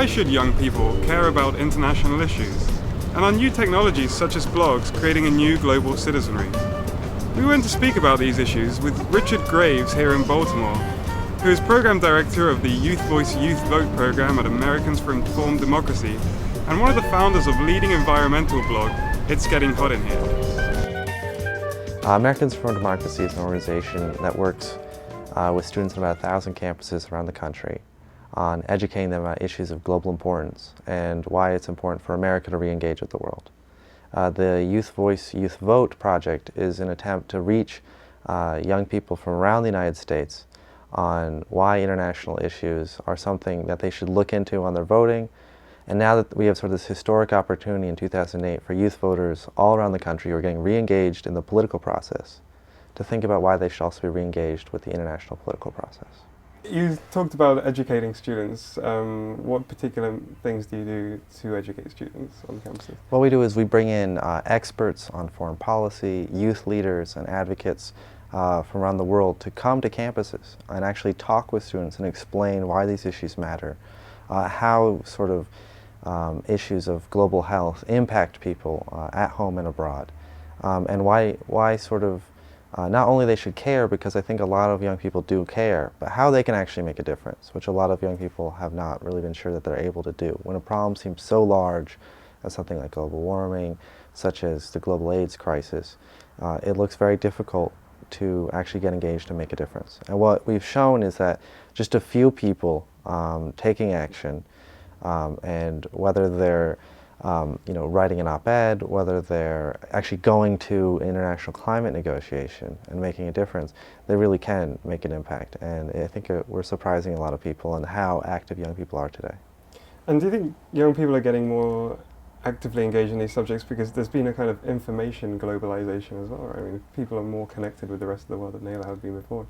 Why should young people care about international issues? And are new technologies such as blogs creating a new global citizenry? We went to speak about these issues with Richard Graves here in Baltimore, who is Program Director of the Youth Voice Youth Vote program at Americans for Informed Democracy, and one of the founders of leading environmental blog, It's Getting Hot in Here. Americans for Democracy is an organization that works with students on about 1,000 campuses around the country on educating them about issues of global importance and why it's important for America to re-engage with the world. The Youth Voice Youth Vote project is an attempt to reach young people from around the United States on why international issues are something that they should look into on their voting. And now that we have sort of this historic opportunity in 2008 for youth voters all around the country who are getting re-engaged in the political process, to think about why they should also be re-engaged with the international political process. You talked about educating students. What particular things do you do to educate students on campuses? What we do is we bring in experts on foreign policy, youth leaders and advocates from around the world to come to campuses and actually talk with students and explain why these issues matter, how sort of issues of global health impact people at home and abroad, and why sort of not only they should care, because I think a lot of young people do care, but how they can actually make a difference, which a lot of young people have not really been sure that they're able to do. When a problem seems so large as something like global warming, such as the global AIDS crisis, it looks very difficult to actually get engaged and make a difference. And what we've shown is that just a few people taking action, and whether they're writing an op-ed, whether they're actually going to international climate negotiation and making a difference, they really can make an impact. And I think we're surprising a lot of people in how active young people are today. And do you think young people are getting more actively engaged in these subjects because there's been a kind of information globalization as well, right? I mean, people are more connected with the rest of the world than they ever have been before.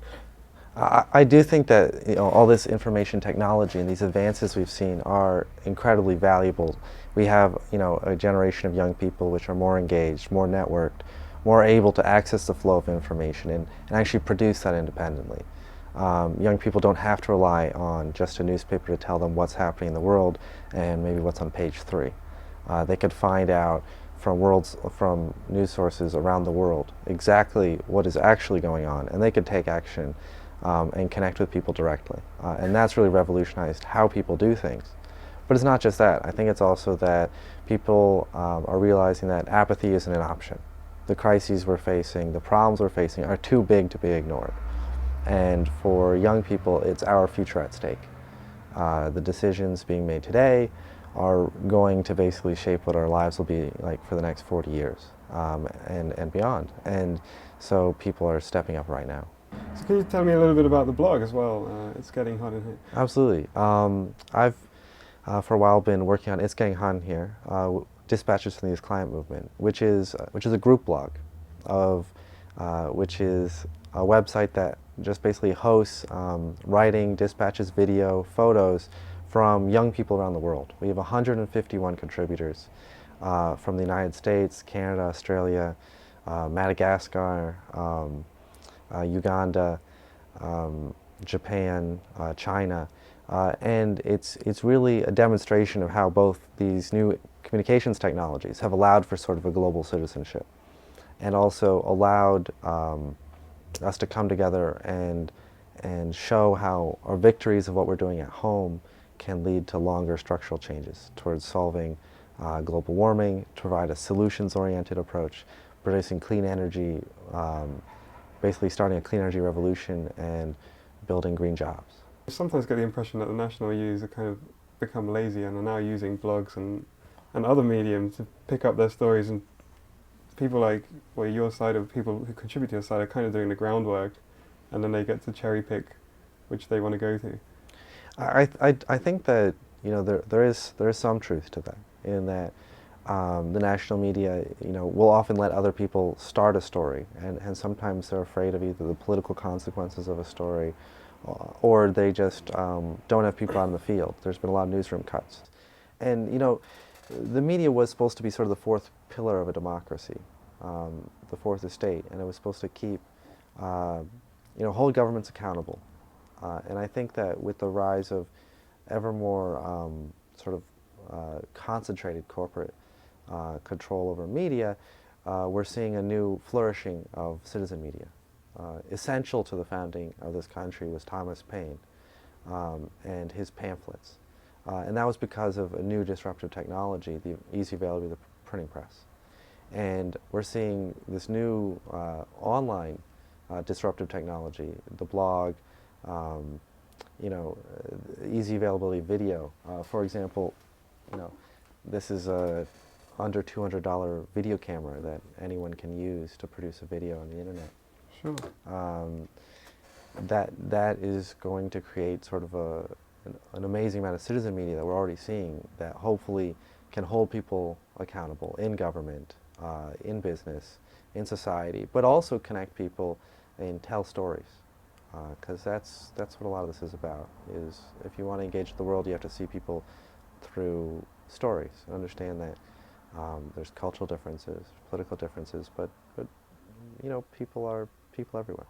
I do think that all this information technology and these advances we've seen are incredibly valuable. We have a generation of young people which are more engaged, more networked, more able to access the flow of information and actually produce that independently. Young people don't have to rely on just a newspaper to tell them what's happening in the world and maybe what's on page 3. They could find out from news sources around the world exactly what is actually going on, and they could take action and connect with people directly. And that's really revolutionized how people do things. But it's not just that. I think it's also that people are realizing that apathy isn't an option. The crises we're facing, the problems we're facing are too big to be ignored. And for young people, it's our future at stake. The decisions being made today are going to basically shape what our lives will be like for the next 40 years and beyond. And so people are stepping up right now. So can you tell me a little bit about the blog as well? It's Getting Hot in Here. Absolutely. I've for a while been working on It's Getting Hot in Here, Dispatches from the Youth Climate Movement, which is a group blog which is a website that just basically hosts writing, dispatches, video, photos from young people around the world. We have 151 contributors from the United States, Canada, Australia, Madagascar, Uganda, Japan, China, and it's really a demonstration of how both these new communications technologies have allowed for sort of a global citizenship and also allowed us to come together and show how our victories of what we're doing at home can lead to longer structural changes towards solving global warming, to provide a solutions-oriented approach, producing clean energy, basically starting a clean energy revolution and building green jobs. I sometimes get the impression that the national youth have kind of become lazy and are now using blogs and other mediums to pick up their stories, and people like your side of people who contribute to your side are kind of doing the groundwork, and then they get to cherry pick which they want to go to. I think that there is some truth to that, in that the national media will often let other people start a story, and sometimes they're afraid of either the political consequences of a story or they just don't have people out in the field. There's been a lot of newsroom cuts. And the media was supposed to be sort of the fourth pillar of a democracy, the fourth estate, and it was supposed to keep hold governments accountable. And I think that with the rise of ever more sort of concentrated corporate control over media, we're seeing a new flourishing of citizen media. Essential to the founding of this country was Thomas Paine and his pamphlets. And that was because of a new disruptive technology, the easy availability of the printing press. And we're seeing this new online disruptive technology, the blog, easy availability of video. For example, this is a under $200 video camera that anyone can use to produce a video on the internet. Sure. That is going to create sort of an amazing amount of citizen media that we're already seeing that hopefully can hold people accountable in government, in business, in society, but also connect people and tell stories. Because that's what a lot of this is about, is if you want to engage the world, you have to see people through stories and understand that there's cultural differences, political differences, but people are people everywhere.